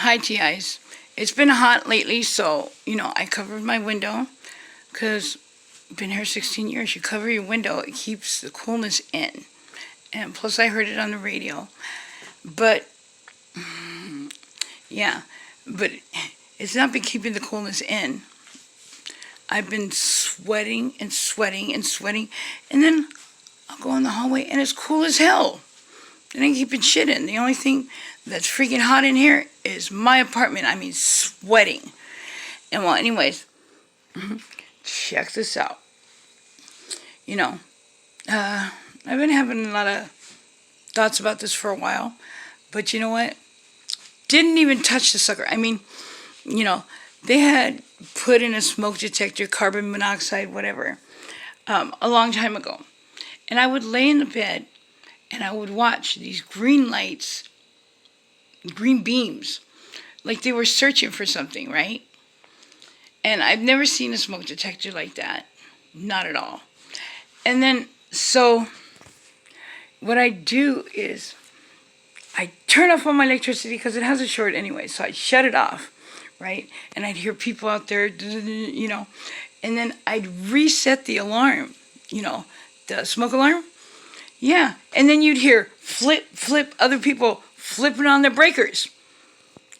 Hi, TIs. It's been hot lately, so, I covered my window because I've been here 16 years. You cover your window, it keeps the coolness in. And plus, I heard it on the radio. But, yeah, but it's not been keeping the coolness in. I've been sweating and sweating and sweating, and then I'll go in the hallway and it's cool as hell. It ain't keeping shit in. The only thing that's freaking hot in here is my apartment. I mean, sweating. And well, anyways, check this out. I've been having a lot of thoughts about this for a while, but you know what? Didn't even touch the sucker. I mean, they had put in a smoke detector, carbon monoxide, whatever, a long time ago. And I would lay in the bed and I would watch these green lights, green beams, like they were searching for something, right? And I've never seen a smoke detector like that. Not at all. And then, so, what I do is, I turn off all my electricity because it has a short anyway, so I shut it off, right? And I'd hear people out there, and then I'd reset the alarm, the smoke alarm. Yeah, and then you'd hear flip, other people flipping on their breakers.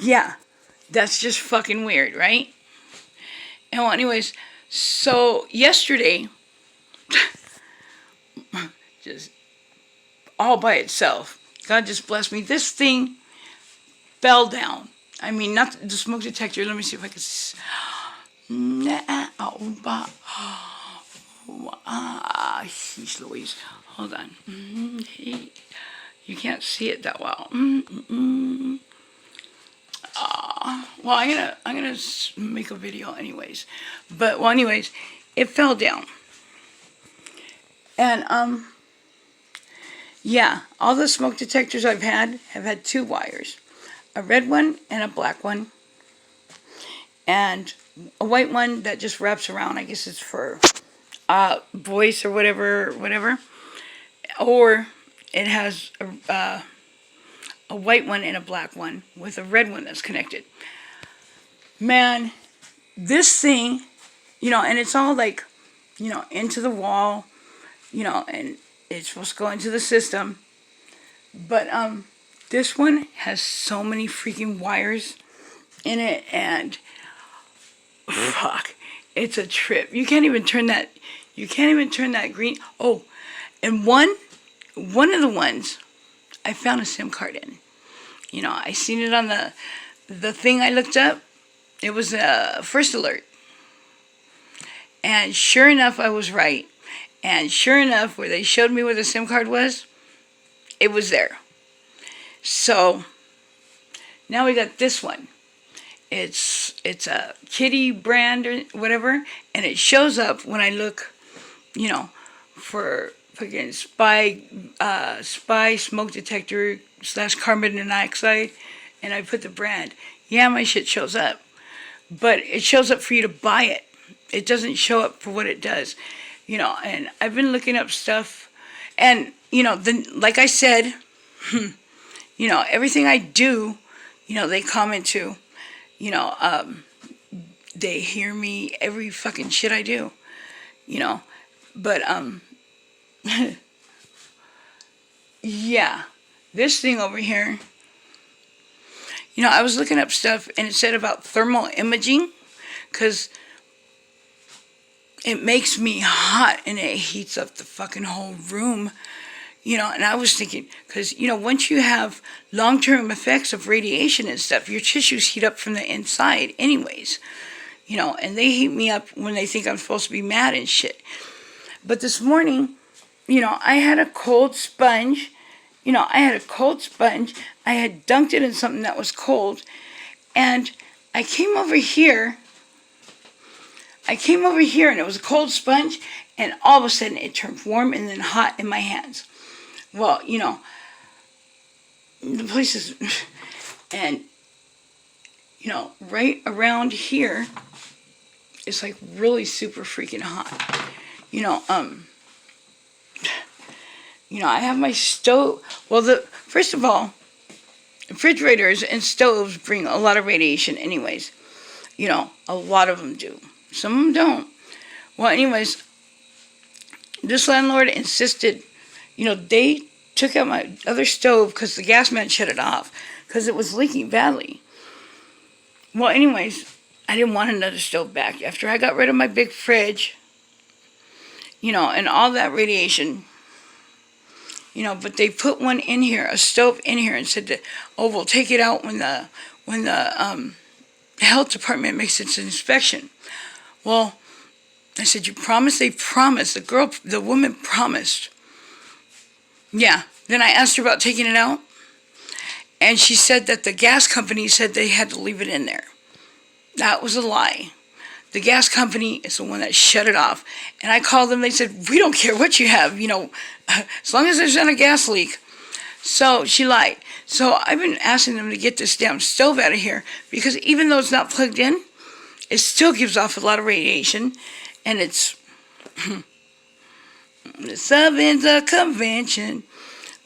Yeah, that's just fucking weird, right? And well, anyways, so yesterday, just all by itself, God just blessed me. This thing fell down. I mean, not the smoke detector. Let me see if I can. Jeez Louise. Hold on. You can't see it that well. Well, I'm gonna make a video anyways. But well, anyways, it fell down. And yeah, all the smoke detectors I've had have had two wires, a red one and a black one, and a white one that just wraps around. I guess it's for voice or whatever, or it has a white one and a black one with a red one that's connected. Man, this thing, and it's all like, into the wall, and it's supposed to go into the system. But this one has so many freaking wires in it, and fuck, it's a trip. You can't even turn that green. Oh, and one of the ones I found a SIM card in. I seen it on the thing I looked up. It was a first alert. And sure enough, I was right. And sure enough, where they showed me where the SIM card was, it was there. So, now we got this one. It's a Kitty brand or whatever, and it shows up when I look, for fucking spy smoke detector / carbon monoxide, and I put the brand. Yeah, my shit shows up, but it shows up for you to buy it. It doesn't show up for what it does, And I've been looking up stuff, and like I said, everything I do, they comment to, they hear me every fucking shit I do, but yeah, this thing over here, I was looking up stuff and it said about thermal imaging, because it makes me hot and it heats up the fucking whole room, and I was thinking, because, once you have long-term effects of radiation and stuff, your tissues heat up from the inside anyways, and they heat me up when they think I'm supposed to be mad and shit. But this morning, I had a cold sponge. I had dunked it in something that was cold. And I came over here and it was a cold sponge. And all of a sudden it turned warm and then hot in my hands. Well, the place is... And, right around here, it's like really super freaking hot. I have my stove. Well, first of all, refrigerators and stoves bring a lot of radiation anyways. A lot of them do. Some of them don't. Well, anyways, this landlord insisted, they took out my other stove because the gas man shut it off because it was leaking badly. Well, anyways, I didn't want another stove back. After I got rid of my big fridge, and all that radiation, but they put one in here, a stove in here, and said that, oh, we'll take it out when the health department makes its inspection. Well, I said, you promised? They promised. The woman promised. Yeah. Then I asked her about taking it out, and she said that the gas company said they had to leave it in there. That was a lie. The gas company is the one that shut it off. And I called them. They said, we don't care what you have, as long as there's not a gas leak. So she lied. So I've been asking them to get this damn stove out of here because even though it's not plugged in, it still gives off a lot of radiation. And it's the oven's a convention.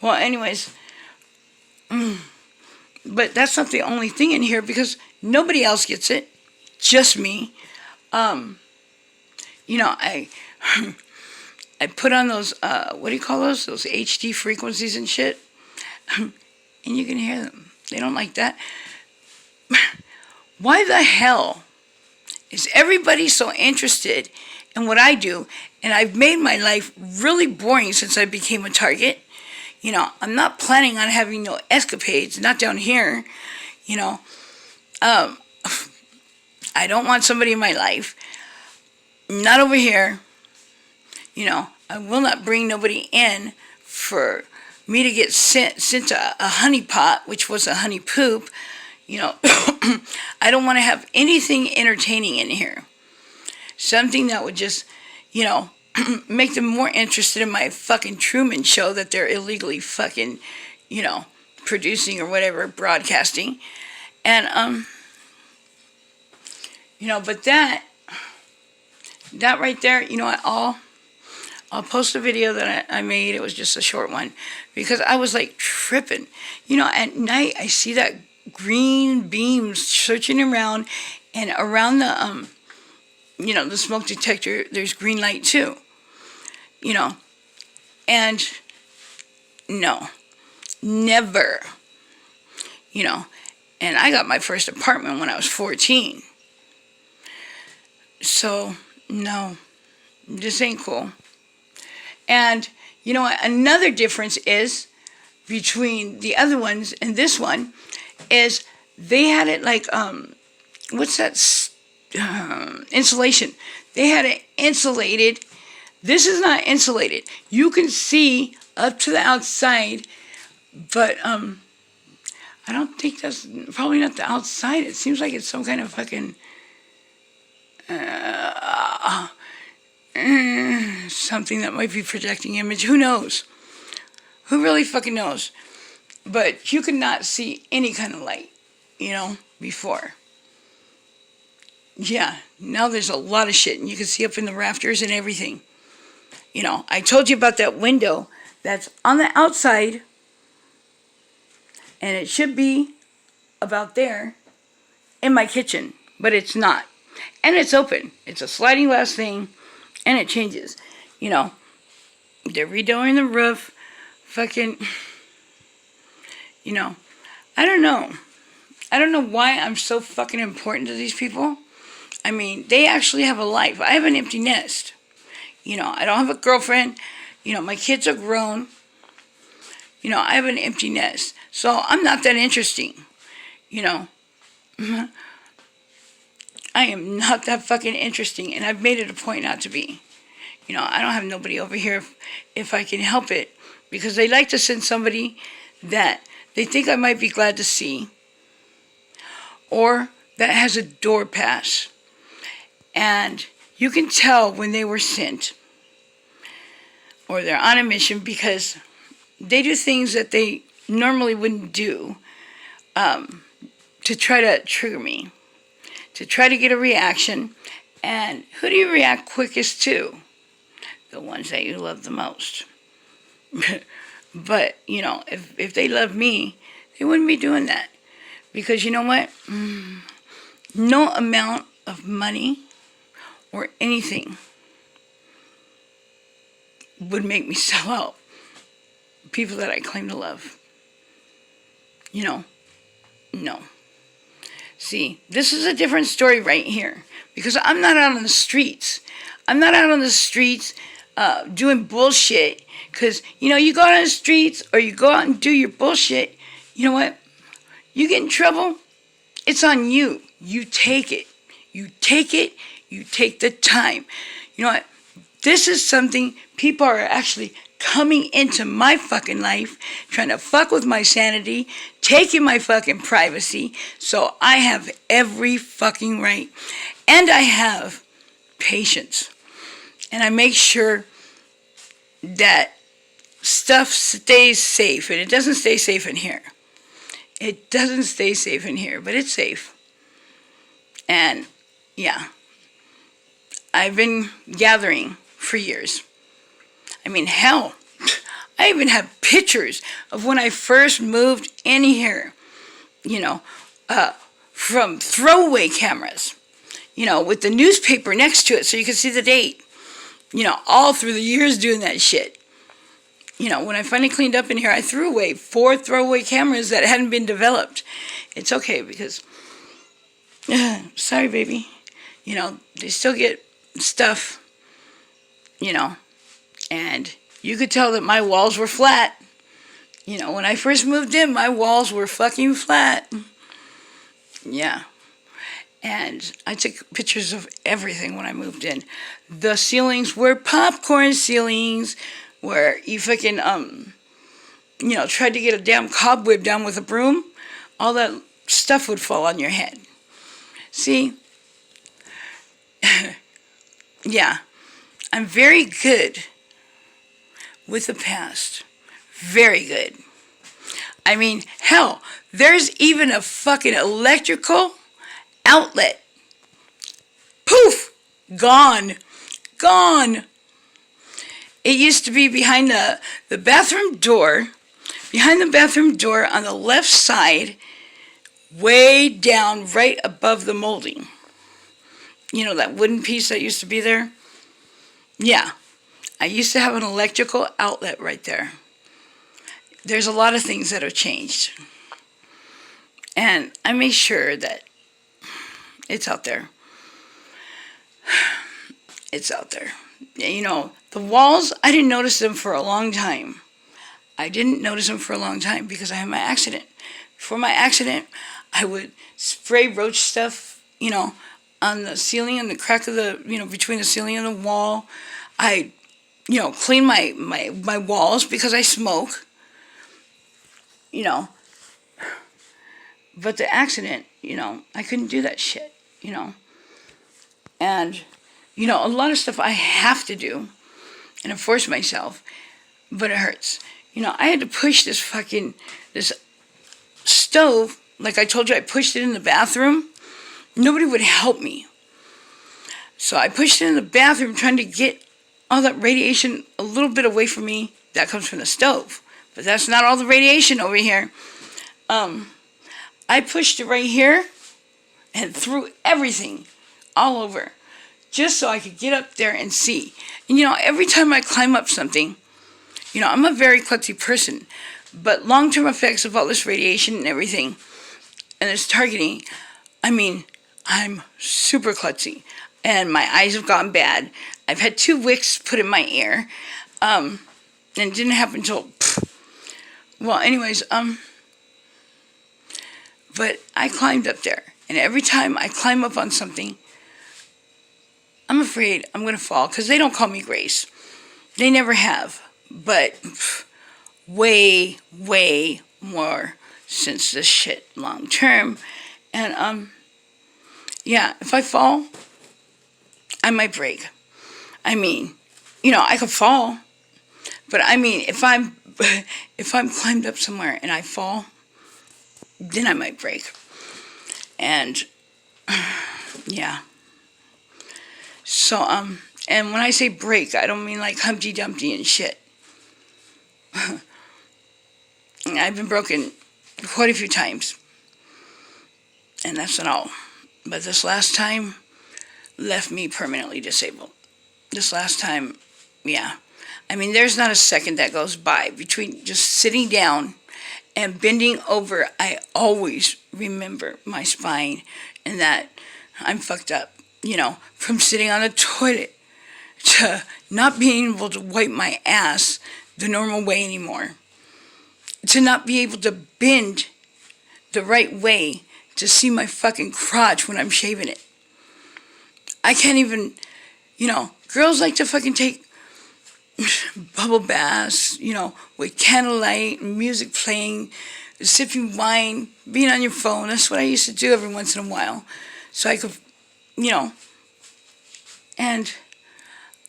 Well, anyways, but that's not the only thing in here because nobody else gets it, just me. I I put on those what do you call those HD frequencies and shit, and you can hear them. They don't like that. Why the hell is everybody so interested in what I do? And I've made my life really boring since I became a target. I'm not planning on having no escapades, not down here. I don't want somebody in my life. Not over here. I will not bring nobody in for me to get sent to a honey pot, which was a honey poop. I don't want to have anything entertaining in here. Something that would just, make them more interested in my fucking Truman Show that they're illegally fucking, producing or whatever, broadcasting. And, but that right there, I'll post a video that I made. It was just a short one because I was like tripping. At night I see that green beams searching around, and around the the smoke detector there's green light too. And no, never. And I got my first apartment when I was 14. So no, this ain't cool. And another difference is between the other ones and this one is they had it like what's that insulation. They had it insulated. This is not insulated. You can see up to the outside, but I don't think that's probably not the outside. It seems like it's some kind of fucking something that might be projecting image. Who knows? Who really fucking knows? But you could not see any kind of light, before. Yeah, now there's a lot of shit, and you can see up in the rafters and everything. I told you about that window that's on the outside, and it should be about there in my kitchen, but it's not. And it's open. It's a sliding glass thing, and it changes. They're redoing the roof. Fucking, I don't know. I don't know why I'm so fucking important to these people. I mean, they actually have a life. I have an empty nest. I don't have a girlfriend. My kids are grown. I have an empty nest. So I'm not that interesting. I am not that fucking interesting, and I've made it a point not to be. I don't have nobody over here if I can help it, because they like to send somebody that they think I might be glad to see, or that has a door pass. And you can tell when they were sent, or they're on a mission, because they do things that they normally wouldn't do to try to trigger me, to try to get a reaction. And who do you react quickest to? The ones that you love the most. But, if they love me, They wouldn't be doing that. Because you know what? No amount of money or anything would make me sell out people that I claim to love. You know, no. See, this is a different story right here. Because I'm not out on the streets. I'm not out on the streets doing bullshit. Because, you know, you go out on the streets or you go out and do your bullshit. You know what? You get in trouble, it's on you. You take it. You take it. You take the time. You know what? This is something people are actually coming into my fucking life, trying to fuck with my sanity, taking my fucking privacy. So I have every fucking right. And I have patience. And I make sure that stuff stays safe. And it doesn't stay safe in here. It doesn't stay safe in here, but it's safe. And yeah, I've been gathering for years. I mean, hell, I even have pictures of when I first moved in here, you know, from throwaway cameras, you know, with the newspaper next to it so you can see the date, you know, all through the years doing that shit. You know, when I finally cleaned up in here, I threw away 4 throwaway cameras that hadn't been developed. It's okay because, sorry, baby, you know, they still get stuff, you know, and you could tell that my walls were flat. You know, when I first moved in, my walls were fucking flat. Yeah. And I took pictures of everything when I moved in. The ceilings were popcorn ceilings where you fucking, you know, tried to get a damn cobweb down with a broom. All that stuff would fall on your head. See? Yeah. I'm very good with the past. Very good. I mean, hell, there's even a fucking electrical outlet. Poof! Gone. Gone. It used to be behind the bathroom door. Behind the bathroom door on the left side, way down right above the molding. You know, that wooden piece that used to be there? Yeah. I used to have an electrical outlet right there. There's a lot of things that have changed. And I make sure that it's out there. It's out there. You know, the walls, I didn't notice them for a long time. I didn't notice them for a long time because I had my accident. Before my accident, I would spray roach stuff, you know, on the ceiling and the crack of the, you know, between the ceiling and the wall. I, you know, clean my walls because I smoke, you know. But the accident, you know, I couldn't do that shit, you know. And, you know, a lot of stuff I have to do and I force myself, but it hurts. You know, I had to push this stove, like I told you, I pushed it in the bathroom. Nobody would help me. So I pushed it in the bathroom trying to get all that radiation a little bit away from me. That comes from the stove. But that's not all the radiation over here. I pushed it right here and threw everything all over just so I could get up there and see. And, you know, every time I climb up something, you know, I'm a very klutzy person, but long-term effects of all this radiation and everything and this targeting, I mean, I'm super klutzy. And my eyes have gotten bad. I've had 2 wicks put in my ear. And it didn't happen until, well, anyways, but I climbed up there. And every time I climb up on something, I'm afraid I'm going to fall. Because they don't call me Grace. They never have. But way, way more since this shit long term. And, yeah, if I fall, I might break. I mean, you know, I could fall. But I mean, if I'm climbed up somewhere and I fall, then I might break. And yeah. So and when I say break, I don't mean like Humpty Dumpty and shit. I've been broken quite a few times. And that's not all. But this last time left me permanently disabled. This last time, yeah. I mean, there's not a second that goes by between just sitting down and bending over. I always remember my spine and that I'm fucked up, from sitting on the toilet to not being able to wipe my ass the normal way anymore, to not be able to bend the right way to see my fucking crotch when I'm shaving it. I can't even, girls like to fucking take bubble baths, with candlelight, music playing, sipping wine, being on your phone. That's what I used to do every once in a while. So I could, and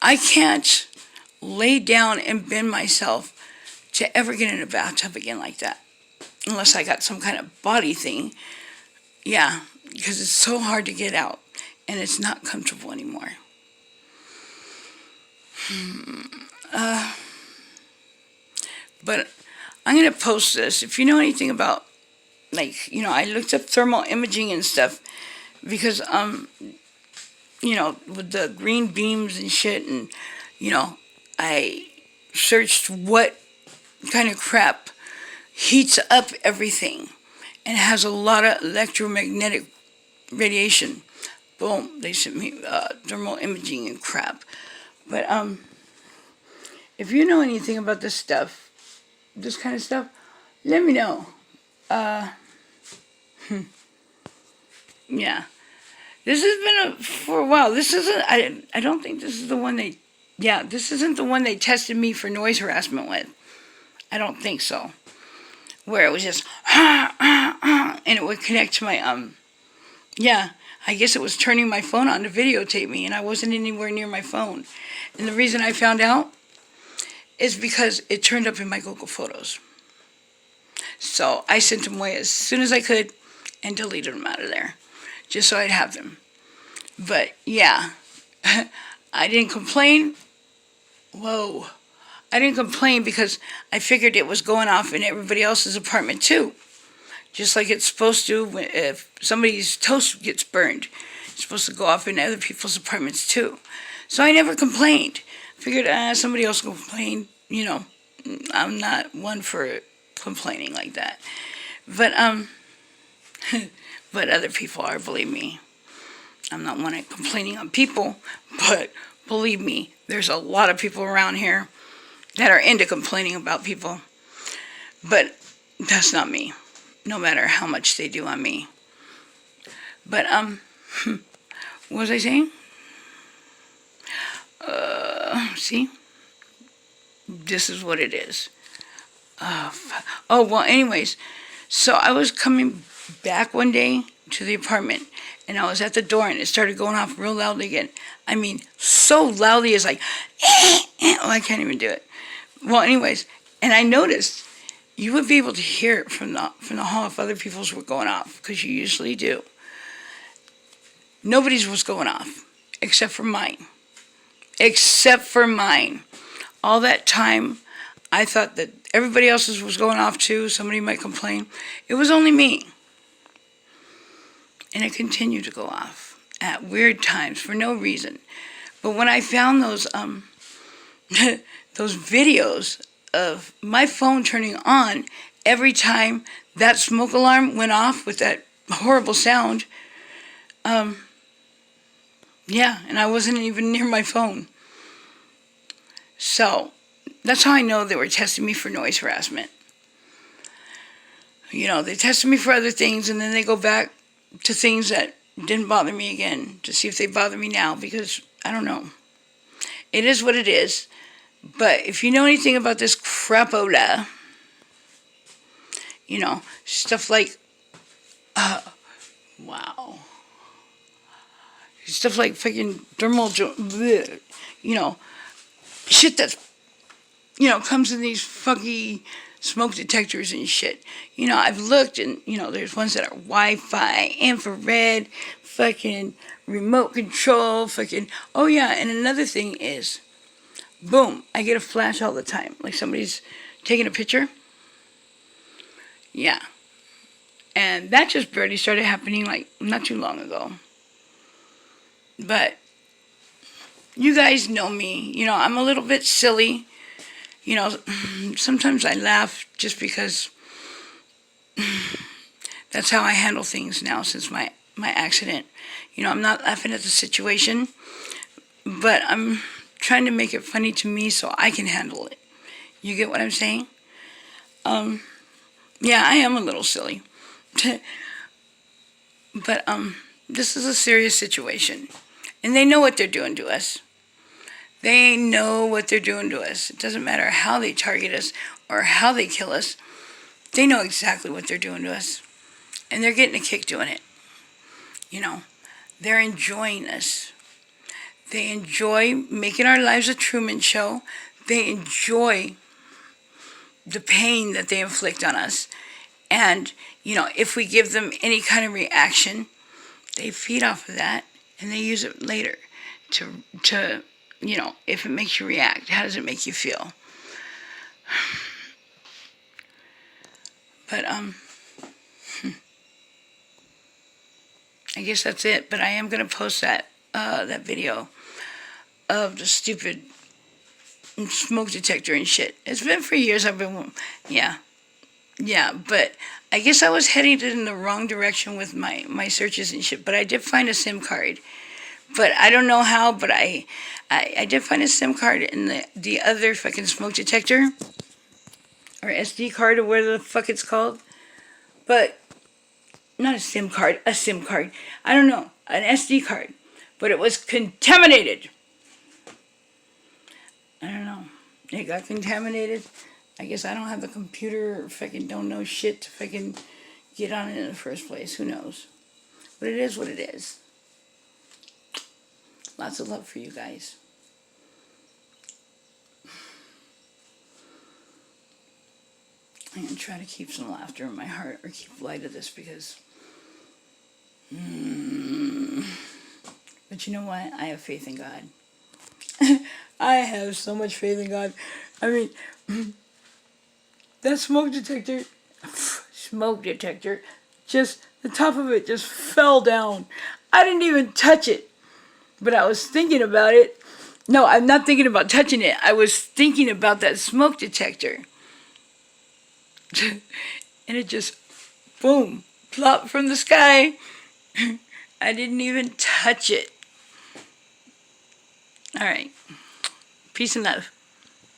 I can't lay down and bend myself to ever get in a bathtub again like that. Unless I got some kind of body thing. Yeah, because it's so hard to get out. And it's not comfortable anymore. But I'm going to post this. If you know anything about, I looked up thermal imaging and stuff. Because, with the green beams and shit. And, I searched what kind of crap heats up everything and has a lot of electromagnetic radiation. Boom, they sent me thermal imaging and crap. But if you know anything about this stuff, this kind of stuff, let me know. Yeah. This has been for a while. This isn't, I don't think this is the one this isn't the one they tested me for noise harassment with. I don't think so. Where it was just, and it would connect to my, I guess it was turning my phone on to videotape me, and I wasn't anywhere near my phone. And the reason I found out is because it turned up in my Google Photos. So I sent them away as soon as I could and deleted them out of there, just so I'd have them. But, yeah, I didn't complain. Whoa. I didn't complain because I figured it was going off in everybody else's apartment too. Just like it's supposed to if somebody's toast gets burned. It's supposed to go off in other people's apartments too. So I never complained. Figured somebody else will complain. I'm not one for complaining like that. But but other people are, believe me. I'm not one at complaining on people, but believe me, there's a lot of people around here that are into complaining about people. But that's not me, no matter how much they do on me. But, what was I saying? See? This is what it is. Well, anyways, so I was coming back one day to the apartment, and I was at the door, and it started going off real loudly again. I mean, so loudly, it's like, I can't even do it. Well, anyways, and I noticed you would be able to hear it from the hall if other people's were going off, because you usually do. Nobody's was going off, except for mine. Except for mine. All that time, I thought that everybody else's was going off too. Somebody might complain. It was only me. And it continued to go off at weird times for no reason. But when I found those those videos of my phone turning on every time that smoke alarm went off with that horrible sound, and I wasn't even near my phone. So that's how I know they were testing me for noise harassment. They tested me for other things, and then they go back to things that didn't bother me again to see if they bother me now, because I don't know. It is what it is. But if you know anything about this crapola, stuff like, wow. Stuff like fucking thermal, shit that's, comes in these funky smoke detectors and shit. I've looked and, there's ones that are Wi-Fi, infrared, fucking remote control, fucking, oh yeah, and another thing is, boom, I get a flash all the time. Like somebody's taking a picture. Yeah. And that just barely started happening like not too long ago. But you guys know me. You know, I'm a little bit silly. You know, sometimes I laugh just because that's how I handle things now since my accident. You know, I'm not laughing at the situation, but I'm trying to make it funny to me so I can handle it. You get what I'm saying? Yeah, I am a little silly. But this is a serious situation. And they know what they're doing to us. They know what they're doing to us. It doesn't matter how they target us or how they kill us. They know exactly what they're doing to us. And they're getting a kick doing it. You know, they're enjoying us. They enjoy making our lives a Truman Show. They enjoy the pain that they inflict on us. And, you know, if we give them any kind of reaction, they feed off of that and they use it later to you know, if it makes you react, how does it make you feel? But, I guess that's it. But I am going to post that video of the stupid smoke detector and shit. It's been for years. I've been, yeah, but I guess I was heading in the wrong direction with my searches and shit. But I did find a SIM card. But I don't know how, but I did find a SIM card in the other fucking smoke detector. Or SD card or whatever the fuck it's called. But, not a SIM card, a SIM card. I don't know, an SD card. But it was contaminated. I don't know. It got contaminated. I guess I don't have the computer or fucking don't know shit to fucking get on it in the first place. Who knows? But it is what it is. Lots of love for you guys. I'm going to try to keep some laughter in my heart or keep light of this because... But you know what? I have faith in God. I have so much faith in God. I mean, that smoke detector, just, the top of it just fell down. I didn't even touch it. But I was thinking about it. No, I'm not thinking about touching it. I was thinking about that smoke detector. And it just, boom, plopped from the sky. I didn't even touch it. All right. Peace and love.